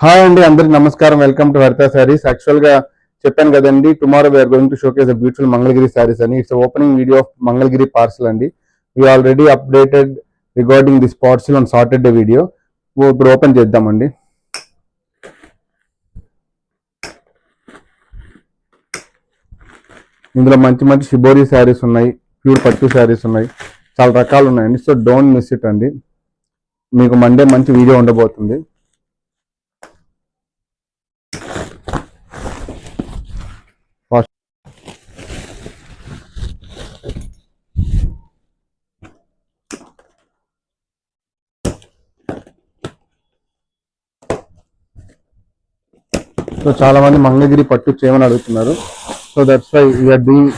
Hi అండి, అందరికి నమస్కారం. వెల్కమ్ టు హరిత సారీస్. యాక్చువల్ గా చెప్పాను కదండి, tomorrow we're going to showcase the beautiful Mangalagiri saris అని. It's opening video of Mangalagiri parcel అండి. We already updated regarding this parcel on Saturday video. ఇప్పుడు ఓపెన్ చేద్దామండి. ఇందులో మంచి మంచి షిబోరి శారీస్ ఉన్నాయి, ప్యూర్ పట్టు శారీస్ ఉన్నాయి, చాలా రకాలు ఉన్నాయండి. సో డోంట్ మిస్ ఇట్ అండి. మీకు మండే మంచి వీడియో ఉండబోతుంది. సో చాలా మంది మంగళగిరి పట్టు చేయమని అడుగుతున్నారు. So that's why we're doing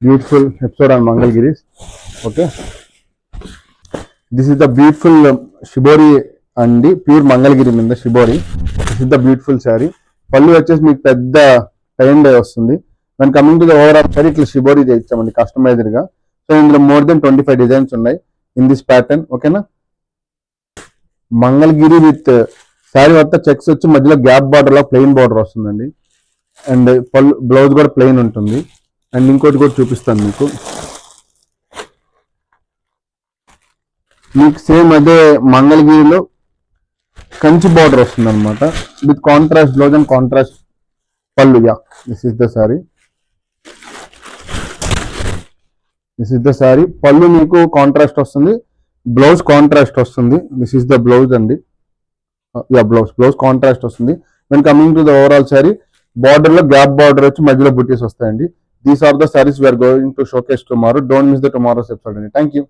beautiful episode on Mangalagiri. Okay, this is the beautiful shibori అండి, ప్యూర్ మంగళగిరి మీద shibori. This is the beautiful sari. పళ్ళు వచ్చేసి మీకు పెద్ద టైం డే వస్తుంది. మనం coming to the overall sari ఇట్లా షిబోరి చేయించామండి కస్టమైజ్డ్ గా. సో ఇందులో మోర్ దెన్ 25 డిజైన్స్ ఉన్నాయి ఇన్ దిస్ ప్యాటర్న్. ఓకేనా, మంగళగిరి విత్ శారీ మొత్తం చెక్స్ వచ్చి మధ్యలో గ్యాప్ బార్డర్ లో ప్లెయిన్ బార్డర్ వస్తుందండి. అండ్ పళ్ళు బ్లౌజ్ కూడా ప్లెయిన్ ఉంటుంది. అండ్ ఇంకోటి కూడా చూపిస్తాను మీకు సేమ్ అదే మంగళగిరిలో కంచి బార్డర్ వస్తుంది అనమాట, with contrast blouse and contrast pallu. Yeah, this is the sari. This is the sari. Pallu మీకు కాంట్రాస్ట్ వస్తుంది, బ్లౌజ్ కాంట్రాస్ట్ వస్తుంది. దిస్ ఇస్ ద బ్లౌజ్ అండి. బ్లౌజ్ కాంట్రాస్ట్ వస్తుంది. When coming to the overall sari, border లో గ్యాప్ బార్డర్ వచ్చి మధ్యలో బుటీస్ వస్తాయండి. These are the saris we're going to showcase tomorrow. Don't miss the tomorrow's episode అండి. Thank you.